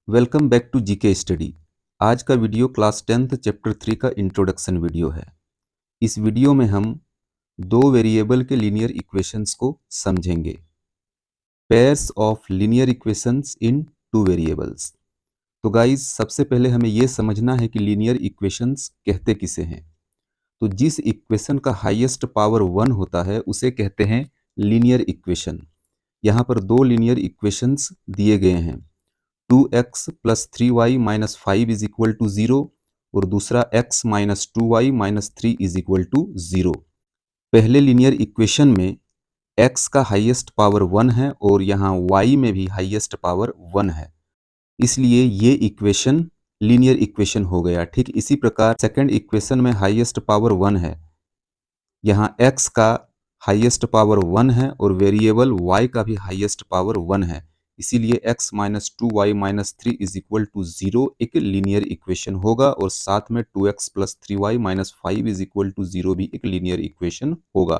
Welcome back to GK study. आज का video class 10th chapter 3 का इंट्रोडक्शन वीडियो है। इस वीडियो में हम दो वेरिएबल के लीनियर इक्वेशंस को समझेंगे। Pairs of linear equations in two variables. तो गाइस, सबसे पहले हमें यह समझना है कि लीनियर इक्वेशंस कहते किसे हैं। तो जिस इक्वेशन का हाईएस्ट पावर 1 होता है उसे कहते हैं लीनियर इक्वेशन। यहाँ पर दो लीनियर इक्वेशंस दिए गए हैं, 2x plus 3y minus 5 is equal to 0 और दूसरा x minus 2y minus 3 is equal to 0। पहले लीनियर इक्वेशन में x का हाईएस्ट पावर 1 है और यहाँ y में भी हाईएस्ट पावर 1 है, इसलिए ये इक्वेशन लीनियर इक्वेशन हो गया। ठीक इसी प्रकार सेकंड इक्वेशन में हाईएस्ट पावर 1 है, यहाँ x का हाईएस्ट पावर 1 है और वेरिएबल y का भी हाईएस्ट पावर 1 है, इसीलिए x minus 2y minus 3 is equal to 0 एक लीनियर इक्वेशन होगा और साथ में 2x plus 3y minus 5 is equal to 0 भी एक लीनियर इक्वेशन होगा।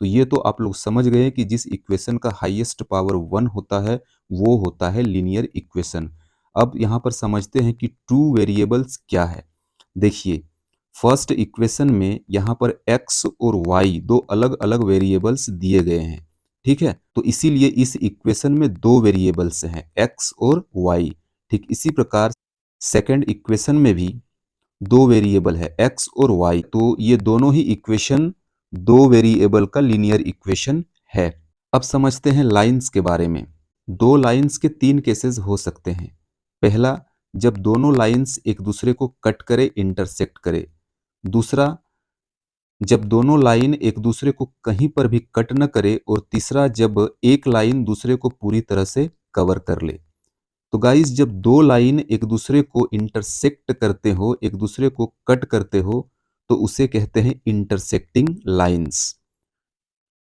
तो ये तो आप लोग समझ गए कि जिस इक्वेशन का हाईएस्ट पावर 1 होता है वो होता है लीनियर इक्वेशन। अब यहाँ पर समझते हैं कि टू वेरिएबल्स क्या है। देखिए, फर्स्ट इक्वेशन में यहाँ पर x और y दो अलग अलग वेरिएबल्स दिए गए हैं, ठीक है। तो इसीलिए इस इक्वेशन में दो वेरिएबल्स हैं, x और y। ठीक इसी प्रकार सेकंड इक्वेशन में भी दो वेरिएबल है, x और y। तो ये दोनों ही इक्वेशन दो वेरिएबल का लीनियर इक्वेशन है। अब समझते हैं लाइंस के बारे में। दो लाइंस के तीन केसेस हो सकते हैं। पहला, जब दोनों लाइंस एक दूसरे को कट करे, इंटरसेक्ट करे। दूसरा, जब दोनों लाइन एक दूसरे को कहीं पर भी कट न करे। और तीसरा, जब एक लाइन दूसरे को पूरी तरह से कवर कर ले। तो गाइस, जब दो लाइन एक दूसरे को इंटरसेक्ट करते हो, एक दूसरे को कट करते हो, तो उसे कहते हैं इंटरसेक्टिंग लाइंस।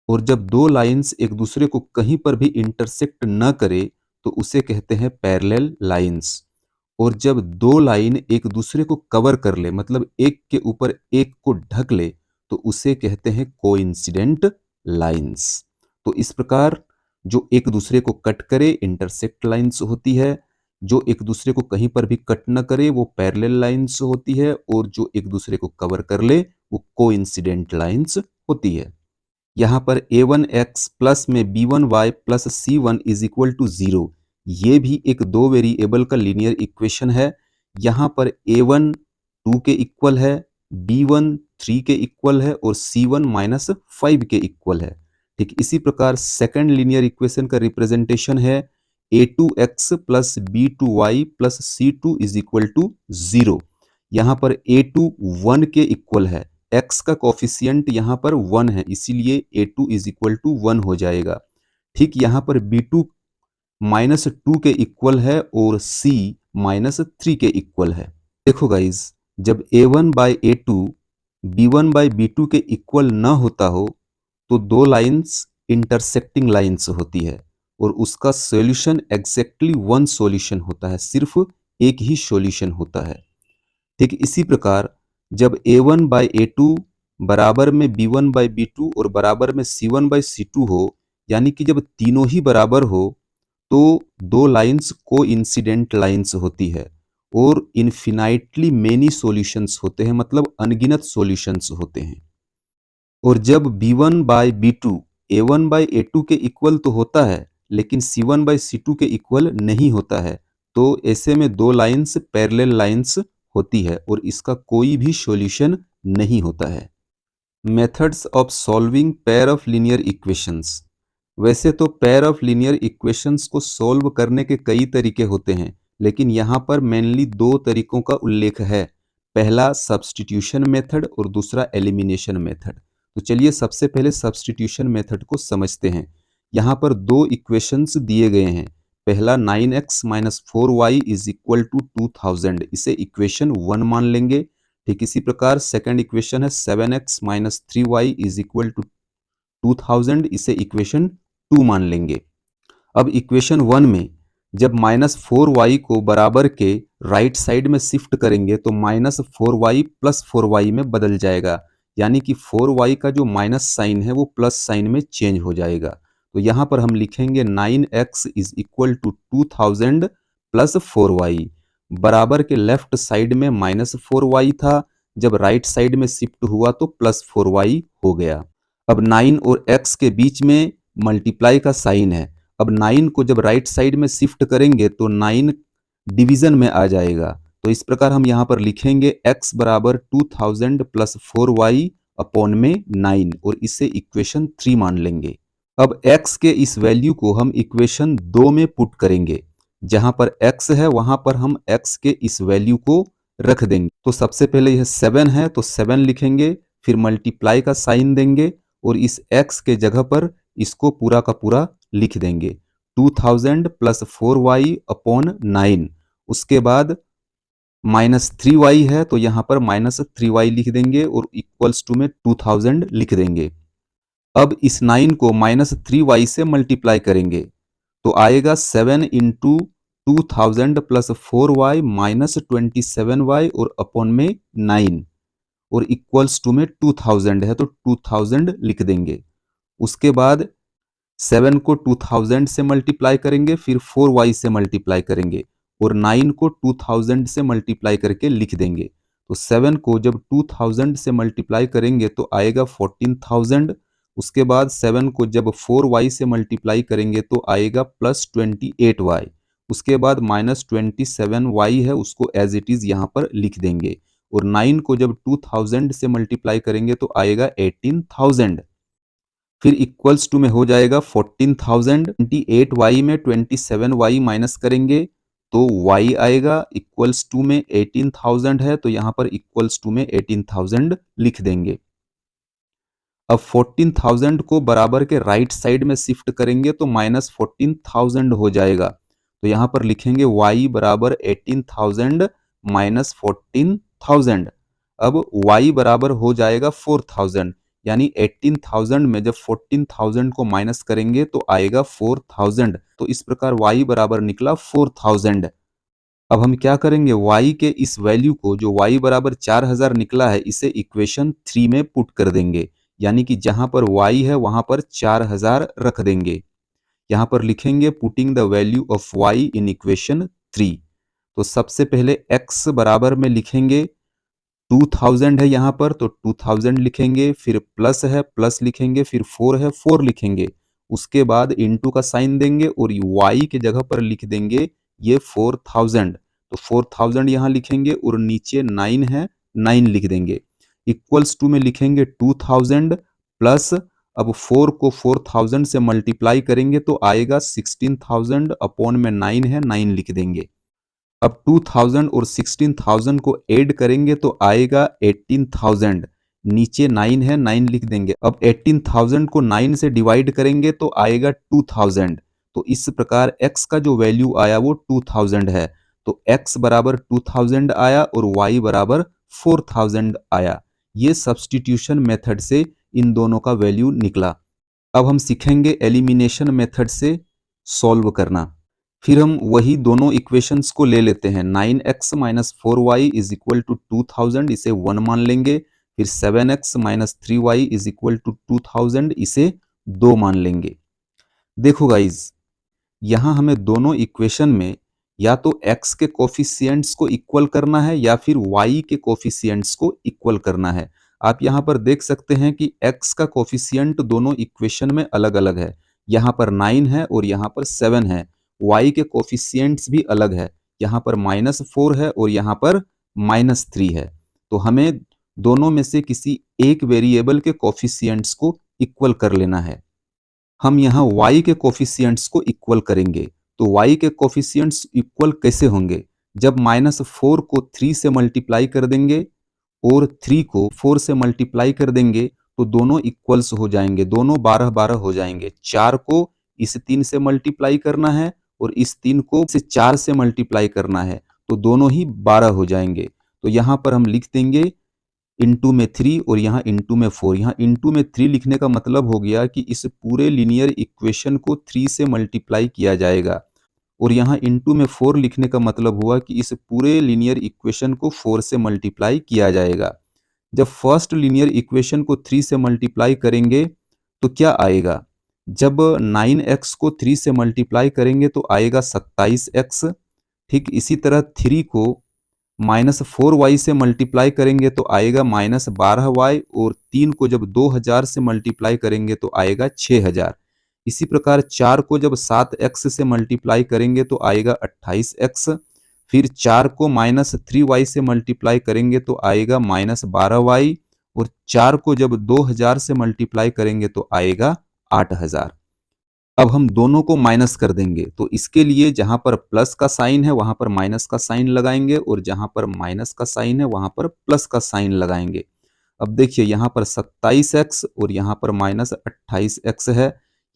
और जब दो लाइंस एक दूसरे को कहीं पर भी इंटरसेक्ट न करे तो उसे कहते हैं पैरेलल लाइंस। और जब दो लाइन एक दूसरे को कवर कर ले, मतलब एक के ऊपर एक को ढक ले, तो उसे कहते हैं कोइंसिडेंट लाइंस। तो इस प्रकार जो एक दूसरे को कट करे इंटरसेक्ट लाइंस होती है, जो एक दूसरे को कहीं पर भी कट न करे वो पैरेलल लाइंस होती है, और जो एक दूसरे को कवर कर ले वो कोइंसिडेंट लाइंस होती है। यहाँ पर a1x प्लस में b1y plus c1 is equal to 0, ये भी एक दो वेरिएबल का लीनियर इक्वेशन है। यहाँ पर a1 2 के इक्वल है, b1 3 के इक्वल है और c1 माइनस 5 के इक्वल है। ठीक इसी प्रकार सेकंड लीनियर इक्वेशन का रिप्रेजेंटेशन है a2x plus b2y plus c2 is equal to 0। यहाँ पर a2 1 के इक्वल है, x का कोफिशियंट यहाँ पर 1 है, इसीलिए a2 इज इक्वल टू 1 हो जाएगा। ठीक यहाँ पर b2 माइनस 2 के इक्वल है और c माइनस 3 के इक्वल है। देखो गाइज, जब a1 by a2 b1 by b2 के इक्वल न होता हो तो दो लाइंस इंटरसेक्टिंग लाइंस होती है और उसका सॉल्यूशन एग्जैक्टली वन सॉल्यूशन होता है, सिर्फ एक ही सॉल्यूशन होता है। ठीक इसी प्रकार जब a1 बाई a2 बराबर में b1 बाई b2 और बराबर में c1 बाई c2 हो, यानी कि जब तीनों ही बराबर हो, तो दो लाइंस को इंसिडेंट लाइंस होती है और इन्फिनाइटली मेनी सॉल्यूशंस होते हैं, मतलब अनगिनत सॉल्यूशंस होते हैं। और जब b1 by b2 a1 by a2 के इक्वल तो होता है, लेकिन c1 बाई c2 के इक्वल नहीं होता है, तो ऐसे में दो लाइंस पैरेलल लाइंस होती है और इसका कोई भी सॉल्यूशन नहीं होता है। Methods of solving pair of linear equations. वैसे तो पेयर ऑफ लीनियर इक्वेशंस को सॉल्व करने के कई तरीके होते हैं, लेकिन यहाँ पर मेनली दो तरीकों का उल्लेख है। पहला सब्स्टिट्यूशन मेथड और दूसरा एलिमिनेशन मेथड। तो चलिए सबसे पहले सब्स्टिट्यूशन मेथड को समझते हैं। यहाँ पर दो इक्वेशंस दिए गए हैं। पहला 9x minus 4y is equal to 2000, इसे इक्वेशन 1 मान लेंगे। ठीक इसी प्रकार सेकंड इक्वेशन है 7x minus 3y is equal to 2000, इसे इक्वेशन 2 मान लेंगे। अब इक्वेशन 1 में जब माइनस 4y को बराबर के राइट साइड में शिफ्ट करेंगे तो माइनस 4y प्लस 4y में बदल जाएगा, यानी कि 4y का जो माइनस साइन है वो प्लस साइन में चेंज हो जाएगा। तो यहाँ पर हम लिखेंगे 9x is equal to 2000 plus 4y, बराबर के लेफ्ट साइड में माइनस 4y था, जब राइट साइड में शिफ्ट हुआ तो प्लस 4y हो गया। अब 9 और x के बीच में मल्टीप्लाई का साइन है। अब 9 को जब राइट साइड में शिफ्ट करेंगे तो 9 डिवीजन में आ जाएगा। तो इस प्रकार हम यहाँ पर लिखेंगे x बराबर 2000 प्लस 4y अपॉन में 9 और इसे इक्वेशन 3 मान लेंगे। अब x के इस वैल्यू को हम इक्वेशन 2 में पुट करेंगे। जहां पर x है वहां पर हम x के इस वैल्यू को रख देंगे। तो सबसे पहले यह 7 है तो 7 लिखेंगे, फिर मल्टीप्लाई का साइन देंगे और इस x के जगह पर इसको पूरा का पूरा लिख देंगे 2000 प्लस 4y अपॉन 9। उसके बाद माइनस 3y है तो यहाँ पर माइनस 3y लिख देंगे और इक्वल्स टू में 2000 लिख देंगे। अब इस 9 को माइनस 3y से मल्टीप्लाई करेंगे तो आएगा 7 into 2000 plus 4y minus 27y और अपॉन में 9 और इक्वल्स टू में 2000 है तो 2000 लिख देंगे। उसके बाद 7 को 2000 से मल्टीप्लाई करेंगे, फिर 4y से मल्टीप्लाई करेंगे और 9 को 2000 से मल्टीप्लाई करके लिख देंगे। तो 7 को जब 2000 से मल्टीप्लाई करेंगे तो आएगा 14000। उसके बाद 7 को जब 4y से मल्टीप्लाई करेंगे तो आएगा प्लस 28y। उसके बाद माइनस 27y है, उसको एज इट इज यहाँ पर लिख देंगे और 9 को जब 2000 से मल्टीप्लाई करेंगे तो आएगा 18000। फिर इक्वल्स टू में हो जाएगा 14000। 28y में 27y माइनस करेंगे तो y आएगा, इक्वल्स टू में 18000 है तो यहाँ पर इक्वल्स टू में 18000 लिख देंगे। अब 14000 को बराबर के राइट साइड में शिफ्ट करेंगे तो माइनस 14000 हो जाएगा। तो यहाँ पर लिखेंगे y बराबर 18000 माइनस 14000। अब y बराबर हो जाएगा 4000, यानी 18000 में जब 14000 को माइनस करेंगे तो आएगा 4000। तो इस प्रकार y बराबर निकला 4000। अब हम क्या करेंगे, y के इस वैल्यू को जो y बराबर 4000 निकला है इसे इक्वेशन 3 में पुट कर देंगे, यानी कि जहां पर y है वहां पर 4000 रख देंगे। यहां पर लिखेंगे putting the value of y in equation 3। तो सबसे पहले x बराबर में लिखेंगे 2000 है यहाँ पर तो 2000 लिखेंगे, फिर प्लस है प्लस लिखेंगे, फिर 4 है 4 लिखेंगे। उसके बाद इनटू का साइन देंगे और y के जगह पर लिख देंगे ये 4000। तो 4000 यहाँ लिखेंगे और नीचे 9 है 9 लिख देंगे। इक्वल्स टू में लिखेंगे 2000 प्लस, अब 4 को 4000 से मल्टीप्लाई करेंगे तो आएगा 16000 अपॉन में 9 है 9 लिख देंगे। अब 2000 और 16000 को ऐड करेंगे तो आएगा 18000, नीचे 9 है 9 लिख देंगे। अब 18000 को 9 से डिवाइड करेंगे तो आएगा 2000। तो इस प्रकार x का जो वैल्यू आया वो 2000 है। तो x बराबर 2000 आया और y बराबर 4000 आया। ये सब्स्टिट्यूशन मेथड से इन दोनों का वैल्यू निकला। अब हम सीखेंगे एलिमिनेशन मेथड से सॉल्व करना। फिर हम वही दोनों इक्वेशंस को ले लेते हैं। 9x minus 4y is equal to 2000, इसे 1 मान लेंगे। फिर 7x minus 3y is equal to 2000, इसे 2 मान लेंगे। देखो गाइज, यहाँ हमें दोनों इक्वेशन में या तो x के कोफिशिएंट्स को इक्वल करना है या फिर y के कोफिशिएंट्स को इक्वल करना है। आप यहाँ पर देख सकते हैं कि x का कोफिशिएंट दोनों इक्वेशन में अलग अलग है। यहाँ पर 9 है और यहाँ पर 7 है। y के कोफिशिएंट्स भी अलग है, यहाँ पर -4 है और यहाँ पर -3 है। तो हमें दोनों में से किसी एक वेरिएबल के कोफिशिएंट्स को इक्वल कर लेना है। हम यहाँ y के कोफिशिएंट्स को इक्वल करेंगे। तो y के कोफिशिएंट्स इक्वल कैसे होंगे, जब -4 को 3 से मल्टीप्लाई कर देंगे और 3 को 4 से मल्टीप्लाई कर देंगे तो दोनों इक्वल्स हो जाएंगे, दोनों 12-12 हो जाएंगे। 4 को इस 3 से मल्टीप्लाई करना है और इस 3 को इस 4 से मल्टीप्लाई करना है तो दोनों ही 12 हो जाएंगे। तो यहाँ पर हम लिख देंगे इंटू में 3 और यहाँ इंटू में 4। यहाँ इंटू में 3 लिखने का मतलब हो गया कि इस पूरे लीनियर इक्वेशन को 3 से मल्टीप्लाई किया जाएगा और यहाँ इंटू में 4 लिखने का मतलब हुआ कि इस पूरे लीनियर इक्वेशन को 4 से मल्टीप्लाई किया जाएगा। जब फर्स्ट लीनियर इक्वेशन को 3 से मल्टीप्लाई करेंगे तो क्या आएगा, जब 9x को 3 से मल्टीप्लाई करेंगे तो आएगा 27x। ठीक इसी तरह 3 को -4y से मल्टीप्लाई करेंगे तो आएगा -12y, और 3 को जब 2000 से मल्टीप्लाई करेंगे तो आएगा 6000। इसी प्रकार 4 को जब 7x से मल्टीप्लाई करेंगे तो आएगा 28x। फिर 4 को -3y से मल्टीप्लाई करेंगे तो आएगा -12y, और 4 को जब 2000 से मल्टीप्लाई करेंगे तो आएगा 8000। अब हम दोनों को माइनस कर देंगे, तो इसके लिए जहां पर प्लस का साइन है वहां पर माइनस का साइन लगाएंगे, और जहां पर माइनस का साइन है वहां पर प्लस का साइन लगाएंगे। अब देखिए यहाँ पर 27x और यहाँ पर -28x है,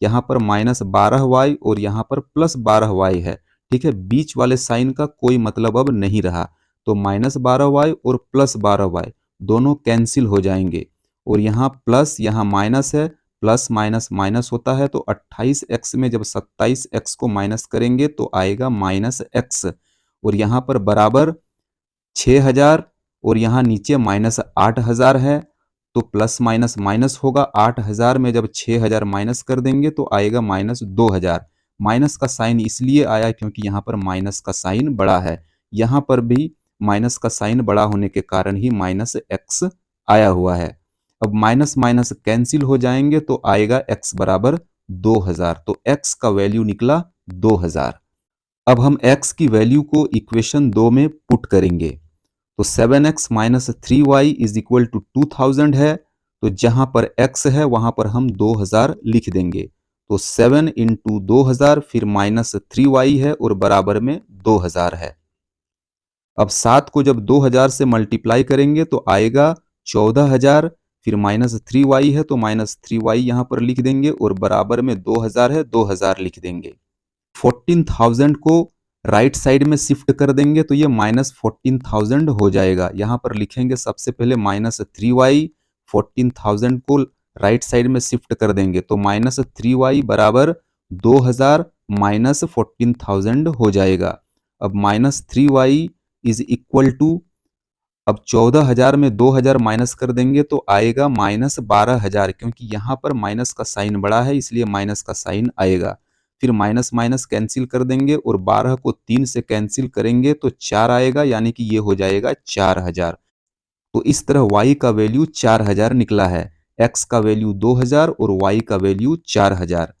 यहाँ पर -12y और यहाँ पर +12y है। ठीक है, बीच वाले साइन का कोई मतलब अब नहीं रहा, तो -12y और +12y दोनों कैंसिल हो जाएंगे, और यहाँ प्लस यहाँ माइनस है, प्लस माइनस माइनस होता है, तो 28x में जब 27x को माइनस करेंगे तो आएगा -x, और यहाँ पर बराबर 6000, और यहाँ नीचे -8000 है, तो प्लस माइनस माइनस होगा। 8000 में जब 6000 माइनस कर देंगे तो आएगा -2000। माइनस का साइन इसलिए आया क्योंकि यहाँ पर माइनस का साइन बड़ा है, यहाँ पर भी माइनस का साइन बड़ा होने के कारण ही -x आया हुआ है। अब माइनस माइनस कैंसिल हो जाएंगे तो आएगा x बराबर 2000, तो x का वैल्यू निकला 2000। अब हम x की वैल्यू को इक्वेशन 2 में पुट करेंगे, तो 7x - 3y is equal to 2000 है, तो जहां पर x है वहां पर हम 2000 लिख देंगे, तो 7 इंटू 2000 फिर -3y है और बराबर में 2000 है। अब 7 को जब 2000 से मल्टीप्लाई करेंगे तो आएगा 14000, फिर -3y है तो -3y यहाँ पर लिख देंगे, और बराबर में 2000 है, 2000 लिख देंगे। 14000 को राइट साइड में शिफ्ट कर देंगे तो ये -14000 हो जाएगा। यहाँ पर लिखेंगे सबसे पहले -3y, 14000 को राइट साइड में शिफ्ट कर देंगे तो -3y बराबर 2000 माइनस 14000 हो जाएगा। अब -3y इज इक्वल टू, अब 14000 में 2000 माइनस कर देंगे तो आएगा -12000, क्योंकि यहाँ पर माइनस का साइन बड़ा है इसलिए माइनस का साइन आएगा। फिर माइनस माइनस कैंसिल कर देंगे और 12 को 3 से कैंसिल करेंगे तो 4 आएगा, यानी कि ये हो जाएगा 4000। तो इस तरह y का वैल्यू 4000 निकला है, x का वैल्यू 2000 और y का वैल्यू 4000।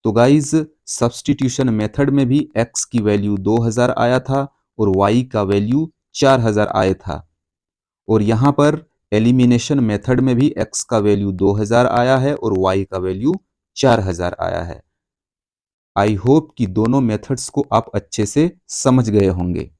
तो गाइज सब्स्टिट्यूशन मेथड में भी x की वैल्यू 2000 आया था और y का वैल्यू 4000 आया था, और यहाँ पर एलिमिनेशन मेथड में भी x का वैल्यू 2000 आया है और y का वैल्यू 4000 आया है। आई होप कि दोनों मेथड्स को आप अच्छे से समझ गए होंगे।